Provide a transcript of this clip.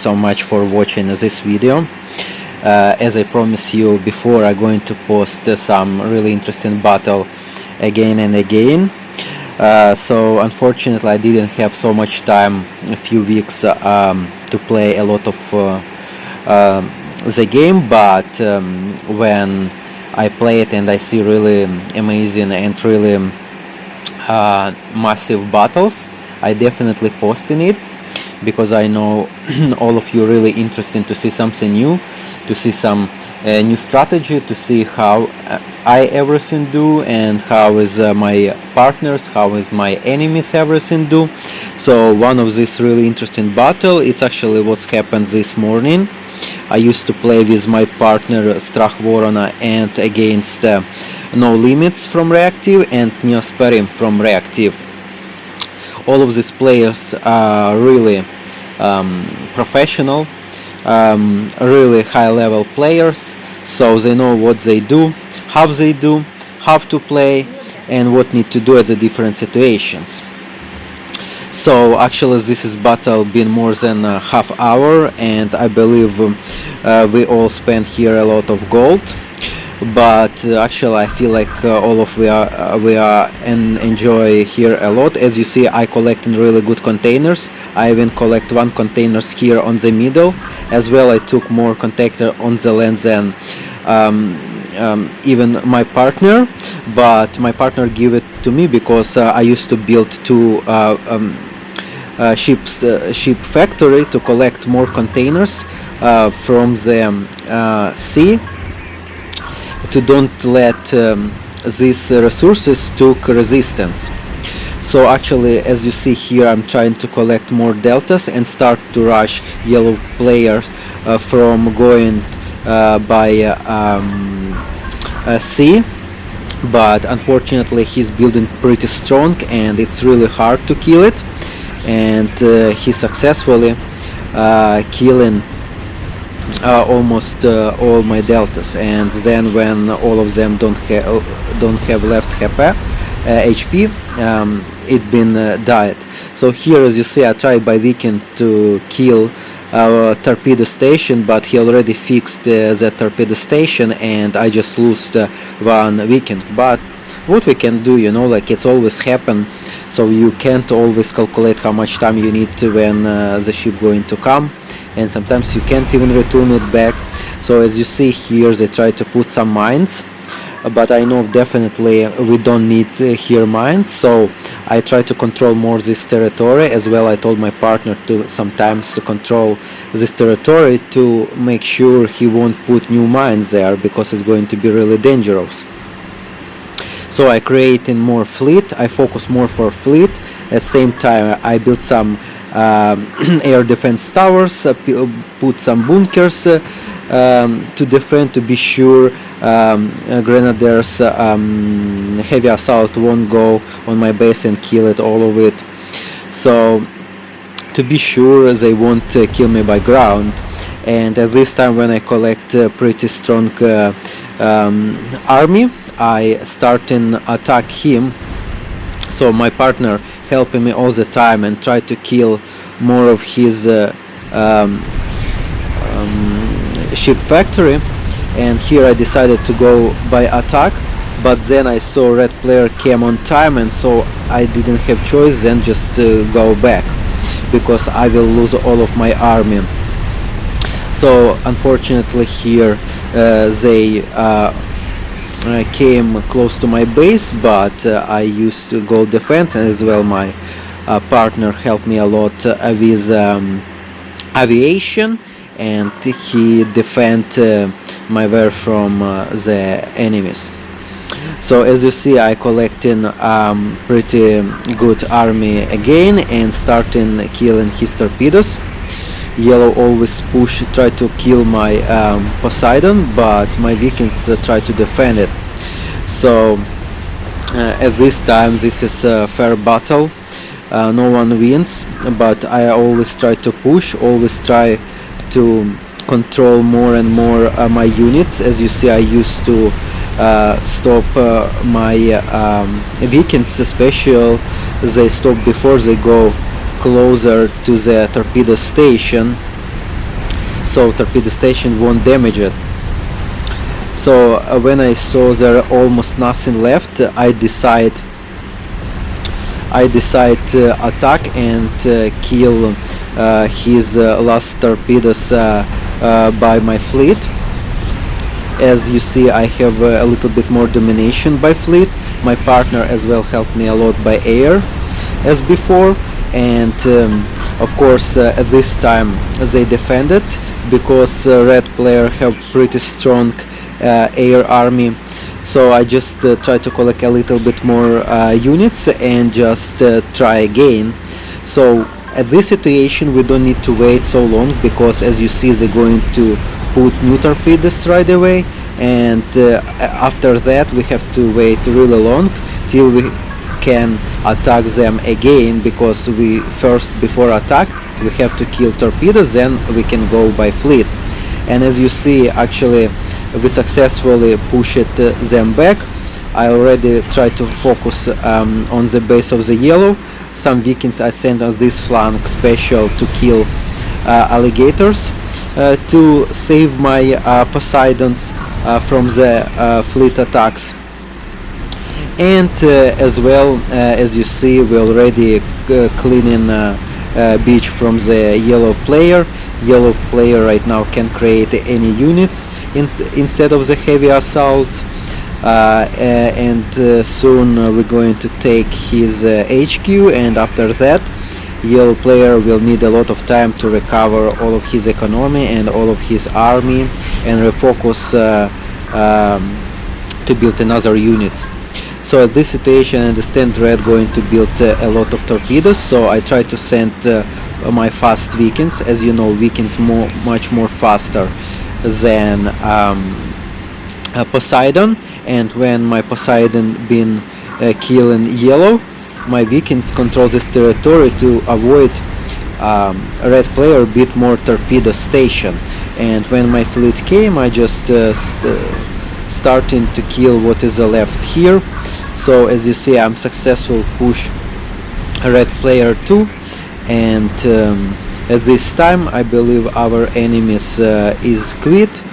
so much for watching this video. As I promised you before, I'm going to post some really interesting battle again and again. So unfortunately I didn't have so much time, a few weeks, to play a lot of the game, but when I play it and I see really amazing and really massive battles, I definitely post in it, because I know all of you really interested to see something new, to see some new strategy, to see how I everything do, and how is my partners, how is my enemies everything do. So one of this really interesting battle, it's actually what's happened this morning. I used to play with my partner Strach Vorona and against No Limits from ReActiv and Neosperim from ReActiv. All of these players are really professional, really high level players, so they know what they do, how to play, and what need to do at the different situations. So actually this is battle been more than a half hour, and I believe we all spent here a lot of gold, but actually I feel like all of we are and enjoy here a lot. As you see, I collect in really good containers. I even collect one containers here on the middle. As well, I took more container on the land than even my partner, but my partner gave it to me because I used to build two ship factory to collect more containers from the sea, to don't let these resources took resistance. So actually, as you see here, I'm trying to collect more deltas and start to rush yellow player from going by sea, but unfortunately he's building pretty strong and it's really hard to kill it, and he's successfully killing almost all my deltas, and then when all of them don't have left HP, it been died. So here, as you see, I tried by weekend to kill our torpedo station, but he already fixed the torpedo station, and I just lost one weekend. But what we can do, like it's always happen, so you can't always calculate how much time you need to when the ship going to come, and sometimes you can't even return it back. So as you see here, they try to put some mines, but I know definitely we don't need here mines, so I try to control more this territory. As well, I told my partner to sometimes control this territory to make sure he won't put new mines there, because it's going to be really dangerous. So I created more fleet, I focus more for fleet. At the same time I built some air defense towers, put some bunkers to defend, to be sure grenadiers heavy assault won't go on my base and kill it, all of it. So to be sure they won't kill me by ground. And at this time, when I collect a pretty strong army, I start and attack him. So my partner helping me all the time and try to kill more of his ship factory. And here I decided to go by attack, but then I saw red player came on time, and so I didn't have choice then just to go back, because I will lose all of my army. So unfortunately here they came close to my base, but I used to gold defense, and as well my partner helped me a lot with aviation, and he defend my war from the enemies. So as you see, I collecting pretty good army again and starting killing his torpedoes. Yellow always try to kill my Poseidon, but my Vikings try to defend it. So at this time this is a fair battle, no one wins, but I always try to push, always try to control more and more my units. As you see, I used to stop my Vikings, especially they stop before they go closer to the torpedo station, so torpedo station won't damage it. So when I saw there almost nothing left, I decide to attack and kill his last torpedoes by my fleet. As you see, I have a little bit more domination by fleet. My partner as well helped me a lot by air as before, and of course this time they defended because red player have pretty strong air army. So I just try to collect a little bit more units and just try again. So at this situation we don't need to wait so long, because as you see they're going to put new torpedoes right away, and after that we have to wait really long till we can attack them again, because we first, before attack, we have to kill torpedoes, then we can go by fleet. And as you see, actually we successfully pushed them back. I already tried to focus on the base of the yellow. Some Vikings I sent on this flank special to kill alligators to save my Poseidons from the fleet attacks. And as well, as you see, we already cleaning beach from the yellow player. Yellow player right now can create any units instead of the heavy assault, and soon we're going to take his HQ, and after that yellow player will need a lot of time to recover all of his economy and all of his army and refocus to build another units. So at this situation I understand red going to build a lot of torpedoes, so I try to send my fast Vikings. As you know, Vikings much more faster than Poseidon, and when my Poseidon been killing yellow, my Vikings control this territory to avoid red player a bit more torpedo station. And when my fleet came, I just starting to kill what is left here. So as you see, I'm successful push red player 2, and at this time I believe our enemies is quit.